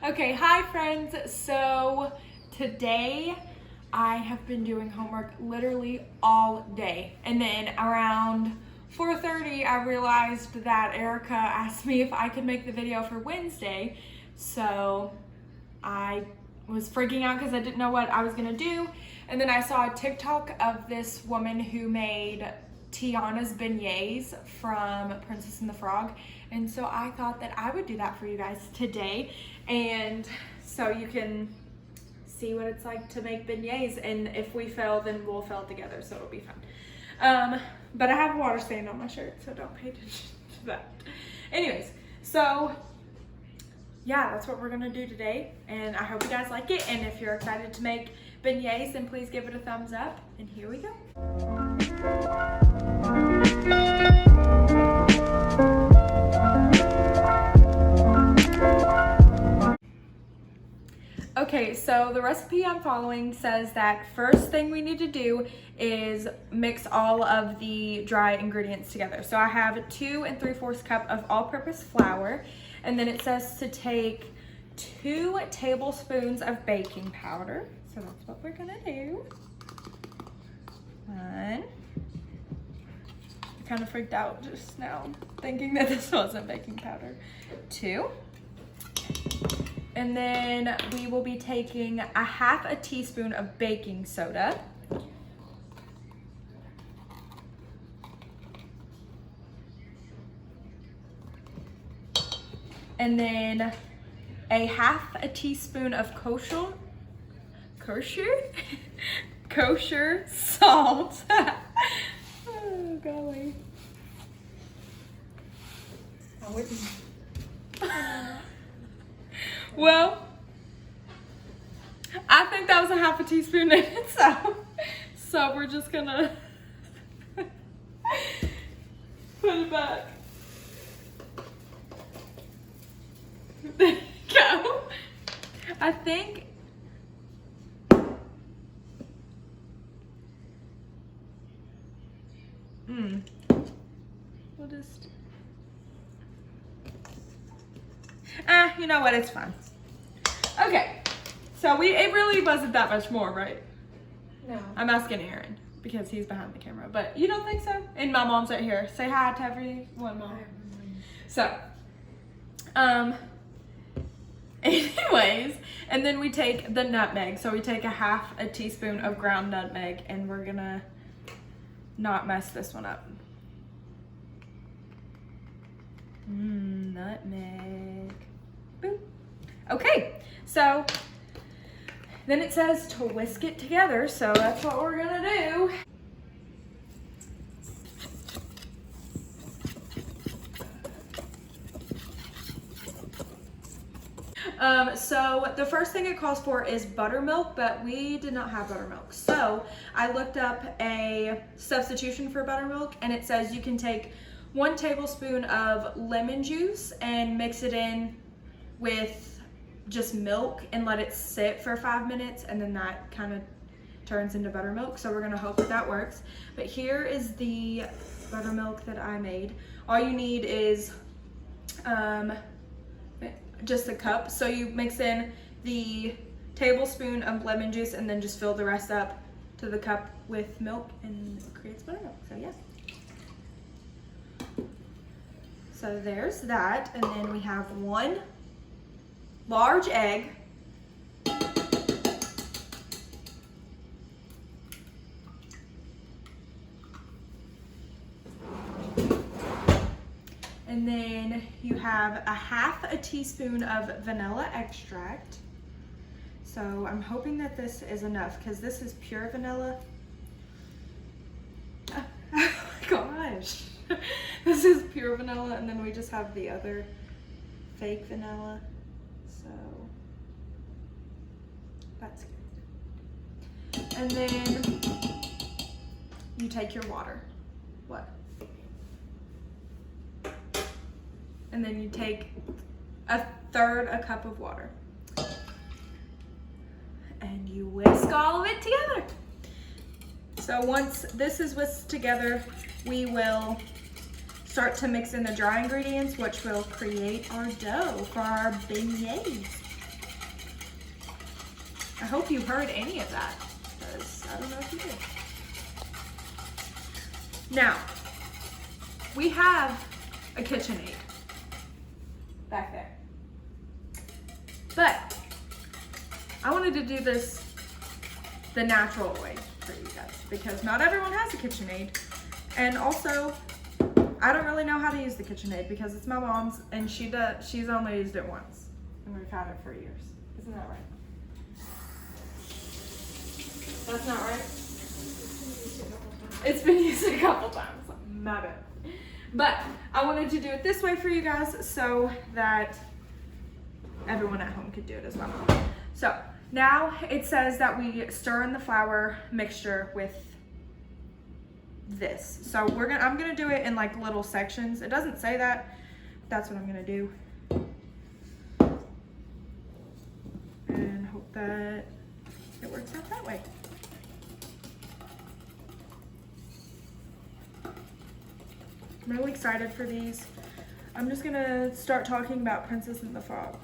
Okay, hi friends. So today I have been doing homework literally all day. And then around 4:30 I realized that Erica asked me if I could make the video for Wednesday. So I was freaking out because I didn't know what I was gonna do. And then I saw a TikTok of this woman who made Tiana'S beignets from Princess and the Frog. And so I thought that I would do that for you guys today. And so you can see what it's like to make beignets. And if we fail, then we'll fail together. So it'll be fun. But I have a water stain on my shirt, so don't pay attention to that. Anyways, so yeah, that's what we're gonna do today. And I hope you guys like it. And if you're excited to make beignets, then please give it a thumbs up. And here we go. Okay, so the recipe I'm following says that first thing we need to do is mix all of the dry ingredients together. So I have 2 3/4 cup of all-purpose flour, and then it says to take 2 tablespoons of baking powder. So that's what we're gonna do. 1. I kind of freaked out just now thinking that this wasn't baking powder. 2. And then we will be taking 1/2 teaspoon of baking soda. And then 1/2 teaspoon of kosher salt. Oh, golly. I wouldn't. Well, I think that was 1/2 teaspoon in itself. So we're just gonna put it back. There you go. I think we'll just you know what, it's fine. Okay, so it really wasn't that much more, right? No. I'm asking Aaron because he's behind the camera, but you don't think so? And my mom's right here. Say hi to everyone, Mom. So, anyways, and then we take the nutmeg. So we take 1/2 teaspoon of ground nutmeg, and we're gonna not mess this one up. Nutmeg. Boop. Okay, so then it says to whisk it together, so that's what we're gonna do. So the first thing it calls for is buttermilk, but we did not have buttermilk. So I looked up a substitution for buttermilk, and it says you can take 1 tablespoon of lemon juice and mix it in with just milk and let it sit for 5 minutes, and then that kind of turns into buttermilk. So we're gonna hope that that works. But here is the buttermilk that I made. All you need is just a cup. So you mix in the tablespoon of lemon juice and then just fill the rest up to the cup with milk, and it creates buttermilk. So yeah. So there's that, and then we have 1 large egg. And then you have 1/2 teaspoon of vanilla extract. So I'm hoping that this is enough because this is pure vanilla. Oh my gosh. This is pure vanilla, and then we just have the other fake vanilla. So that's good. And then you take your water. What? And then you take 1/3 cup of water. And you whisk all of it together. So once this is whisked together, we will start to mix in the dry ingredients, which will create our dough for our beignets. I hope you heard any of that, because I don't know if you did. Now, we have a KitchenAid back there. But I wanted to do this the natural way for you guys, because not everyone has a KitchenAid. And also, I don't really know how to use the KitchenAid because it's my mom's and she's only used it once. And we've had it for years. Isn't that right? That's not right? It's been used a couple times. My bad. But I wanted to do it this way for you guys so that everyone at home could do it as well. So now it says that we stir in the flour mixture with this. So I'm gonna do it in like little sections. It doesn't say that. That's what I'm gonna do. And hope that it works out that way. I'm really excited for these. I'm just gonna start talking about Princess and the Frog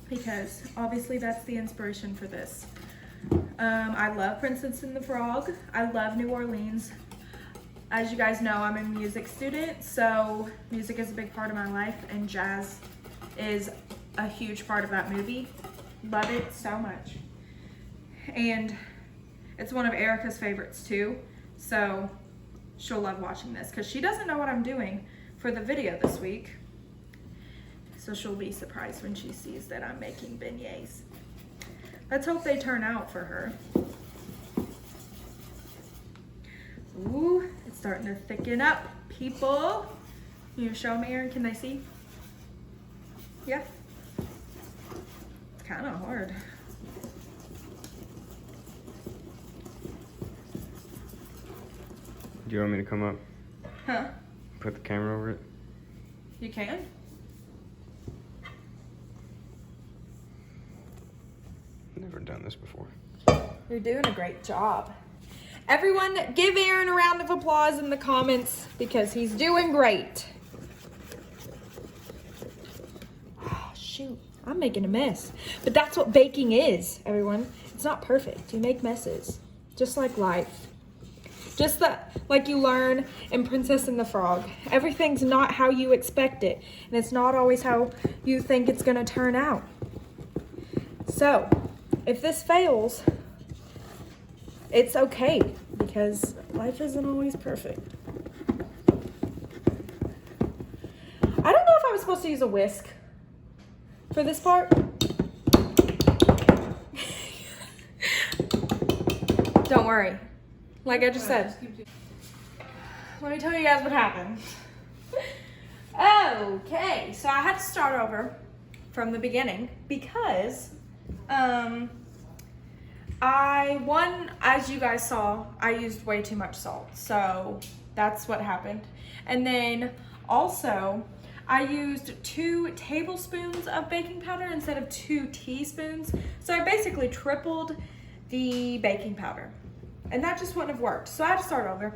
because obviously that's the inspiration for this. I love Princess and the Frog. I love New Orleans. As you guys know, I'm a music student, so music is a big part of my life, and jazz is a huge part of that movie. Love it so much. And it's one of Erica's favorites too, so she'll love watching this because she doesn't know what I'm doing for the video this week. So she'll be surprised when she sees that I'm making beignets. Let's hope they turn out for her. Ooh, it's starting to thicken up, people. Can you show me, Aaron? Can they see? Yeah. It's kind of hard. Do you want me to come up? Huh? Put the camera over it? You can. Never done this before. You're doing a great job. Everyone, give Aaron a round of applause in the comments because he's doing great. Oh, shoot, I'm making a mess. But that's what baking is, everyone. It's not perfect. You make messes, just like life. Just like you learn in Princess and the Frog. Everything's not how you expect it, and it's not always how you think it's gonna turn out. So, if this fails, it's okay, because life isn't always perfect. I don't know if I was supposed to use a whisk for this part. Don't worry. Like I just said. Let me tell you guys what happened. Okay, so I had to start over from the beginning because as you guys saw, I used way too much salt. So that's what happened. And then also I used 2 tablespoons of baking powder instead of 2 teaspoons. So I basically tripled the baking powder. And that just wouldn't have worked. So I had to start over.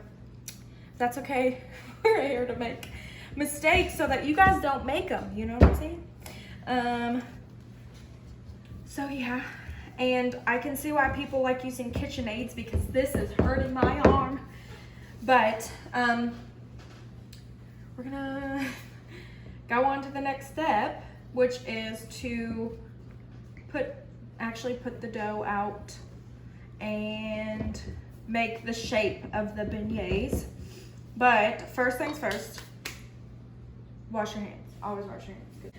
That's okay. We're here to make mistakes so that you guys don't make them. You know what I'm saying? So yeah. And I can see why people like using KitchenAids because this is hurting my arm. But we're gonna go on to the next step, which is to put the dough out and make the shape of the beignets. But first things first, wash your hands. Always wash your hands. Good.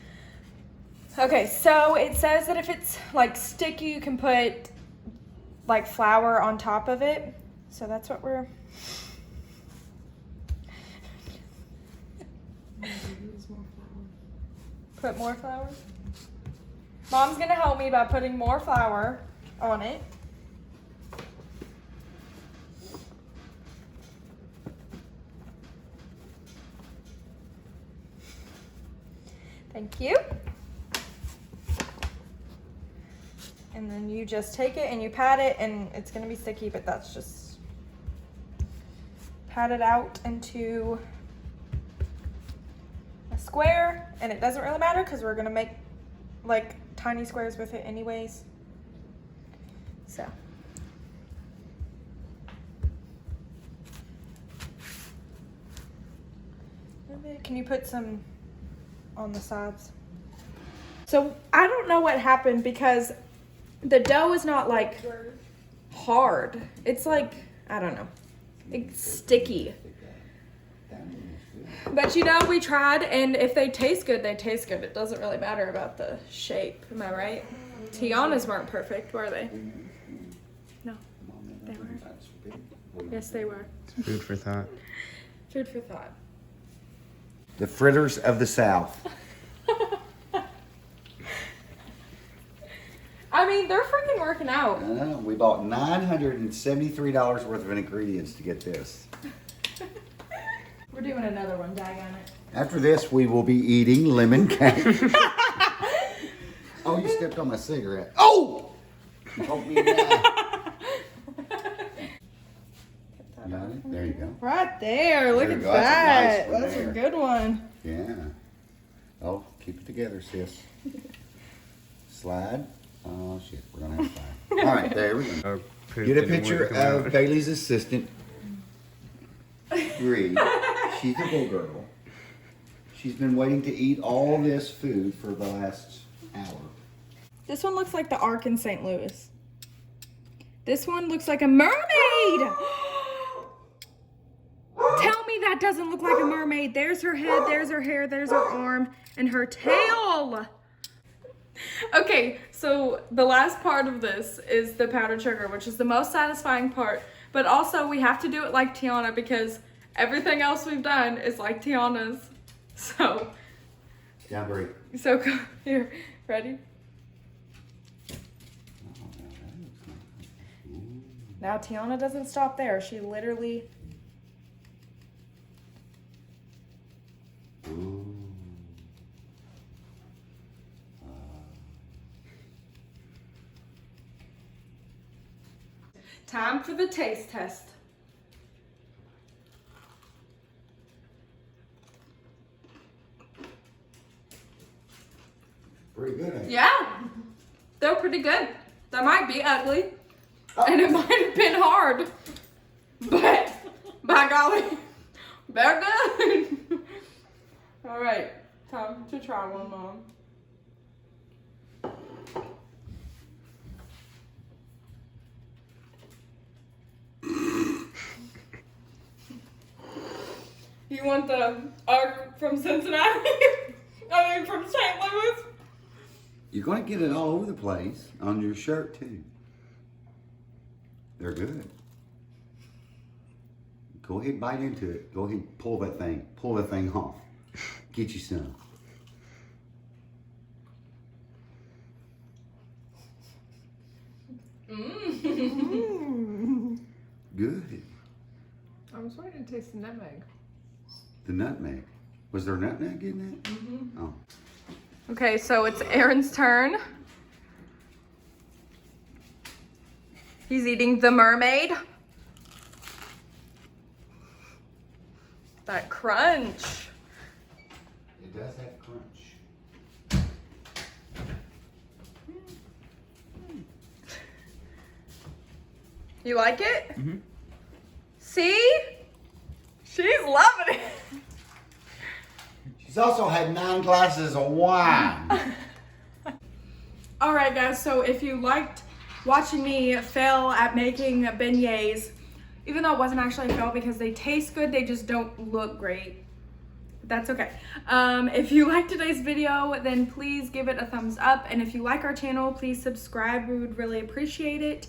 Okay, so it says that if it's like sticky, you can put like flour on top of it. So that's what we're... Put more flour? Mom's gonna help me by putting more flour on it. Thank you. And then you just take it and you pat it, and it's gonna be sticky, but that's just pat it out into a square, and it doesn't really matter because we're gonna make like tiny squares with it anyways. So. Can you put some on the sides? So I don't know what happened because the dough is not like hard. It's like, I don't know, it's sticky. But you know, we tried, and if they taste good, they taste good. It doesn't really matter about the shape. Am I right? Tiana'S weren't perfect, were they? No, they weren't. Yes, they were. It's food for thought. Food for thought. The fritters of the South. I mean, they're freaking working out. We bought $973 worth of ingredients to get this. We're doing another one, daggone it. After this, we will be eating lemon cake. Oh, you stepped on my cigarette. Oh! You poked me in the eye. Got it? There you go. Right there. Look There at you go. That's a that. nice one That's a there. good one. Yeah. Oh, keep it together, sis. Slide. Oh, shit. We're going to have fire. All right, there we go. Get a picture of Bailey's assistant, Bree. She's a little girl. She's been waiting to eat all this food for the last hour. This one looks like the Ark in St. Louis. This one looks like a mermaid. Tell me that doesn't look like a mermaid. There's her head, there's her hair, there's her arm, and her tail. Okay, so the last part of this is the powdered sugar, which is the most satisfying part. But also, we have to do it like Tiana because everything else we've done is like Tiana's. So, Down, Bree. so here, ready? Now Tiana doesn't stop there. She literally. Ooh. Time for the taste test. Pretty good, ain't it? Yeah, they're pretty good. They might be ugly, and it might have been hard, but by golly, they're good. All right, time to try one, Mom. You want the Ark from Cincinnati? I mean, from St. Louis? You're going to get it all over the place on your shirt, too. They're good. Go ahead, bite into it. Go ahead, pull that thing. Pull that thing off. Get you some. Good. I was waiting to taste the nutmeg. The nutmeg. Was there nutmeg in that? Mm-hmm. Oh. Okay, so it's Aaron's turn. He's eating the mermaid. That crunch. It does have crunch. You like it? Mm-hmm. See? She's loving it. She's also had 9 glasses of wine. All right, guys, so if you liked watching me fail at making beignets, even though it wasn't actually a fail because they taste good, they just don't look great. That's okay. If you liked today's video, then please give it a thumbs up. And if you like our channel, please subscribe. We would really appreciate it.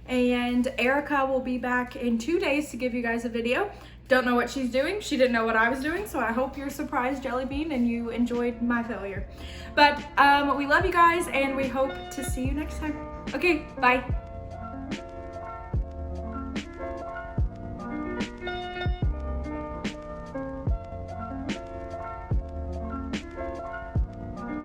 And Erica will be back in 2 days to give you guys a video. Don't know what she's doing. She didn't know what I was doing, so I hope you're surprised, Jelly Bean, and you enjoyed my failure. But we love you guys, and we hope to see you next time. Okay, bye.